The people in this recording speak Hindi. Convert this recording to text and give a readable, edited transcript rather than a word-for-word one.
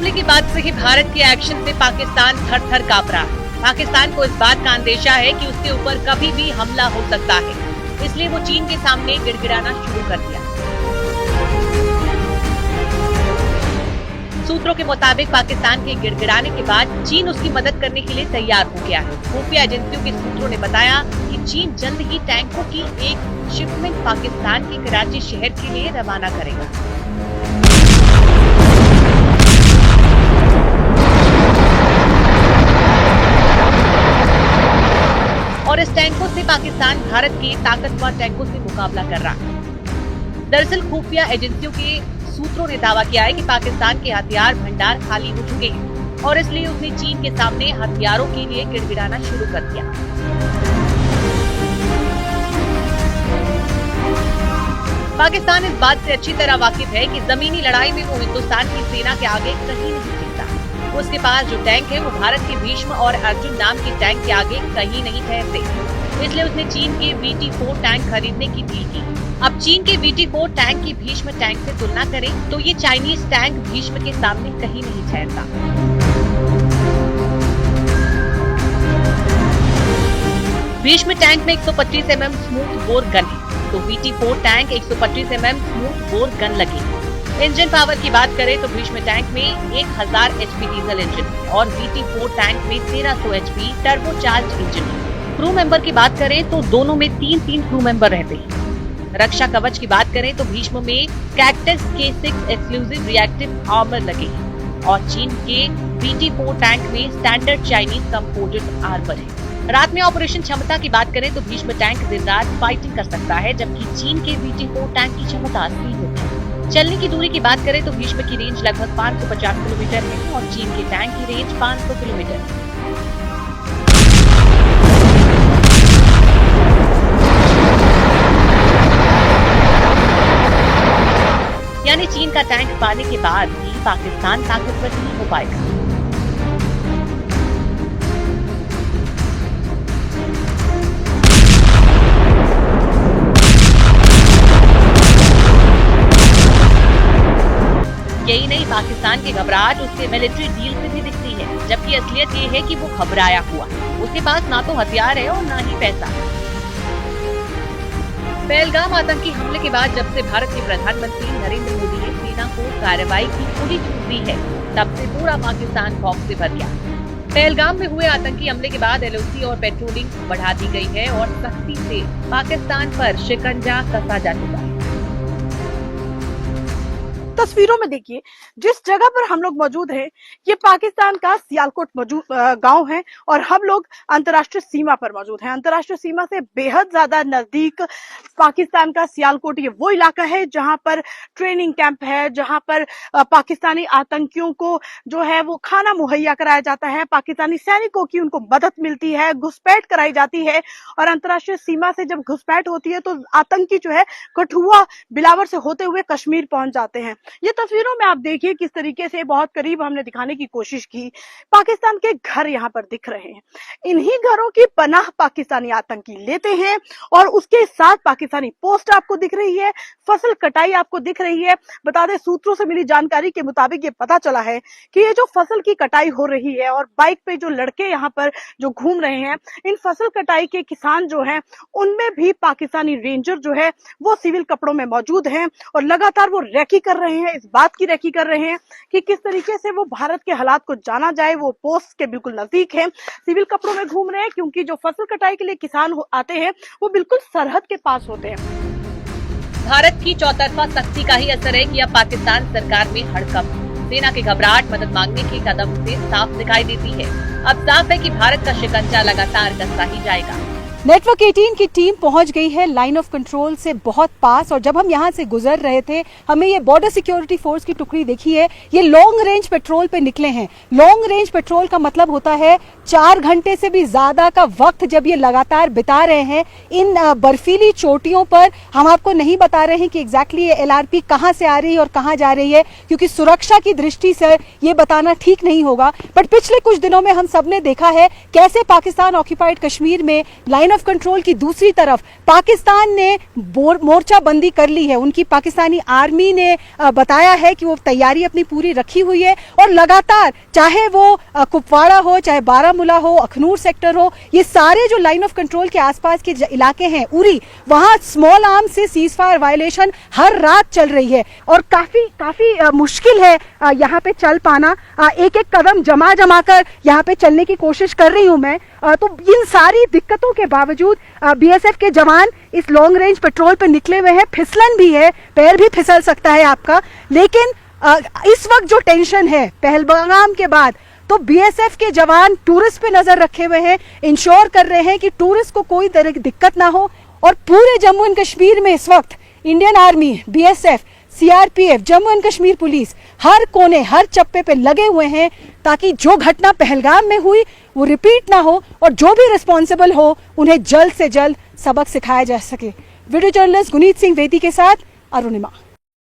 हमले के बाद से ही भारत के एक्शन से पाकिस्तान थर-थर कांप रहा है। पाकिस्तान को इस बात का अंदेशा है कि उसके ऊपर कभी भी हमला हो सकता है, इसलिए वो चीन के सामने गिड़गिड़ाना शुरू कर दिया। सूत्रों के मुताबिक पाकिस्तान के गिड़गिड़ाने के बाद चीन उसकी मदद करने के लिए तैयार हो गया है। खुफिया एजेंसियों के सूत्रों ने बताया कि चीन जल्द ही टैंकों की एक शिपमेंट पाकिस्तान के कराची शहर के लिए रवाना करेगा। और इस टैंकों से पाकिस्तान भारत के ताकतवर टैंकों से मुकाबला कर रहा है। दरअसल खुफिया एजेंसियों के सूत्रों ने दावा किया है कि पाकिस्तान के हथियार भंडार खाली हो चुके हैं और इसलिए उसने चीन के सामने हथियारों के लिए गिड़गिड़ाना शुरू कर दिया। पाकिस्तान इस बात से अच्छी तरह वाकिफ है कि जमीनी लड़ाई में वो हिंदुस्तान की सेना के आगे कहीं नहीं टिकता। उसके पास जो टैंक है वो भारत के भीष्म और अर्जुन नाम के टैंक के आगे कहीं नहीं ठहरते, इसलिए उसने चीन के VT-4 टैंक खरीदने की डील की। अब चीन के VT-4 टैंक की भीष्म टैंक से तुलना करें तो ये चाइनीज टैंक भीष्म के सामने कहीं नहीं ठहरता। भीष्म टैंक में 125 mm स्मूथ बोर गन है, तो VT-4 tank 125 mm smooth bore gun लगी। इंजन पावर की बात करें तो भीष्म टैंक में 1000 HP डीजल इंजन और VT-4 टैंक में 1300 HP टर्बोचार्ज इंजन है। क्रू मेंबर की बात करें तो दोनों में 3-3 क्रू मेंबर रहते हैं। रक्षा कवच की बात करें तो भीष्म में cactus K6 exclusive reactive armour लगे हैं और चीन के VT-4 टैंक में स्टैंडर्ड चाइनीज कंपोजिट आर्मर है। रात में ऑपरेशन क्षमता की बात करें तो भीष्म टैंक दिन रात फाइटिंग कर सकता है, जबकि चीन के VT-4 टैंक की क्षमता 80 होती है। चलने की दूरी की बात करें तो भीष्म की रेंज लगभग 550 किलोमीटर है और चीन के टैंक की रेंज 500 किलोमीटर है। यानी चीन का टैंक पाने के बाद भी पाकिस्तान ताकतवर नहीं हो पाएगा। यही नहीं, पाकिस्तान की घबराहट उसके मिलिट्री डील से भी दिखती है, जबकि असलियत ये है कि वो घबराया हुआ। उसके पास ना तो हथियार है और ना ही पैसा। पहलगाम आतंकी हमले के बाद जब से भारत के प्रधानमंत्री नरेंद्र मोदी ने सेना को कार्रवाई की पूरी छूट दी है, तब से पूरा पाकिस्तान खौफ से भर गया। पहलगाम में हुए आतंकी हमले के बाद LOC और पेट्रोलिंग बढ़ा दी गई है और सख्ती से पाकिस्तान पर शिकंजा कसा जा चुका है। तस्वीरों में देखिए जिस जगह पर हम लोग मौजूद हैं, ये पाकिस्तान का सियालकोट गांव है और हम लोग अंतर्राष्ट्रीय सीमा पर मौजूद हैं। अंतर्राष्ट्रीय सीमा से बेहद ज्यादा नजदीक पाकिस्तान का सियालकोट ये वो इलाका है जहां पर ट्रेनिंग कैंप है, जहां पर पाकिस्तानी आतंकियों को जो है वो खाना मुहैया कराया जाता है, पाकिस्तानी सैनिकों की उनको मदद मिलती है, घुसपैठ कराई जाती है। और अंतर्राष्ट्रीय सीमा से जब घुसपैठ होती है तो आतंकी जो है कठुआ बिलावर से होते हुए कश्मीर पहुंच जाते हैं। ये तस्वीरों में आप देखिए किस तरीके से बहुत करीब हमने दिखाने की कोशिश की। पाकिस्तान के घर यहाँ पर दिख रहे हैं, इन्हीं घरों की पनाह पाकिस्तानी आतंकी लेते हैं और उसके साथ पाकिस्तानी पोस्ट आपको दिख रही है, फसल कटाई आपको दिख रही है। बता दें, सूत्रों से मिली जानकारी के मुताबिक ये पता चला है कि ये जो फसल की कटाई हो रही है और बाइक पे जो लड़के यहाँ पर जो घूम रहे हैं, इन फसल कटाई के किसान जो हैं उनमें भी पाकिस्तानी रेंजर जो है वो सिविल कपड़ों में मौजूद हैं और लगातार वो रैकी कर रहे हैं, इस बात की रैकी कर रहे हैं कि किस तरीके से वो भारत के हालात को जाना जाए। वो पोस्ट के बिल्कुल नजदीक है, सिविल कपड़ों में घूम रहे हैं, क्योंकि जो फसल कटाई के लिए किसान आते हैं वो बिल्कुल सरहद के पास होते हैं। भारत की चौतरफा सख्ती का ही असर है कि अब पाकिस्तान सरकार में हड़कंप, सेना की घबराहट मदद मांगने के कदम से साफ दिखाई देती है। अब साफ है कि भारत का शिकंजा लगातार कसता ही जाएगा। नेटवर्क 18 की टीम पहुंच गई है लाइन ऑफ कंट्रोल से बहुत पास, और जब हम यहां से गुजर रहे थे हमें ये बॉर्डर सिक्योरिटी फोर्स की टुकड़ी देखी है, ये लॉन्ग रेंज पेट्रोल पे निकले हैं। लॉन्ग रेंज पेट्रोल का मतलब होता है 4 घंटे से भी ज्यादा का वक्त जब ये लगातार बिता रहे हैं इन बर्फीली चोटियों पर। हम आपको नहीं बता रहे हैं कि एग्जैक्टली ये LRP कहां से आ रही है और कहां जा रही है, क्योंकि सुरक्षा की दृष्टि से ये बताना ठीक नहीं होगा। बट पिछले कुछ दिनों में हम सबने देखा है कैसे पाकिस्तान ऑक्यूपाइड कश्मीर में लाइन ऑफ कंट्रोल की दूसरी तरफ पाकिस्तान ने मोर्चा बंदी कर ली है। उनकी पाकिस्तानी आर्मी ने बताया है कि वो तैयारी अपनी पूरी रखी हुई है और लगातार, चाहे वो कुपवाड़ा हो, चाहे बारामूला हो, अखनूर सेक्टर हो, ये सारे जो लाइन ऑफ कंट्रोल के आसपास के इलाके हैं, उरी, वहां स्मॉल आर्म से सीज फायर वायलेशन हर रात चल रही है और काफी मुश्किल है यहाँ पे चल पाना। एक एक कदम जमा कर यहाँ पे चलने की कोशिश कर रही हूँ मैं। तो इन सारी दिक्कतों के बावजूद बीएसएफ के जवान इस लॉन्ग रेंज पेट्रोल पे निकले हुए हैं। फिसलन भी है, पैर भी फिसल सकता है आपका, लेकिन इस वक्त जो टेंशन है पहलगाम के बाद, तो बीएसएफ के जवान टूरिस्ट पे नजर रखे हुए हैं, इंश्योर कर रहे हैं कि टूरिस्ट को कोई तरह की दिक्कत ना हो। और पूरे जम्मू एंड कश्मीर में इस वक्त Indian army, BSF, CRPF, Jammu and Kashmir police हर कोने, हर चप्पे पे लगे हुए हैं ताकि जो घटना पहलगाम में हुई वो रिपीट ना हो और जो भी रिस्पॉन्सिबल हो उन्हें जल्द से जल्द सबक सिखाया जा सके। वीडियो जर्नलिस्ट गुनीत सिंह वेदी के साथ अरुणिमा।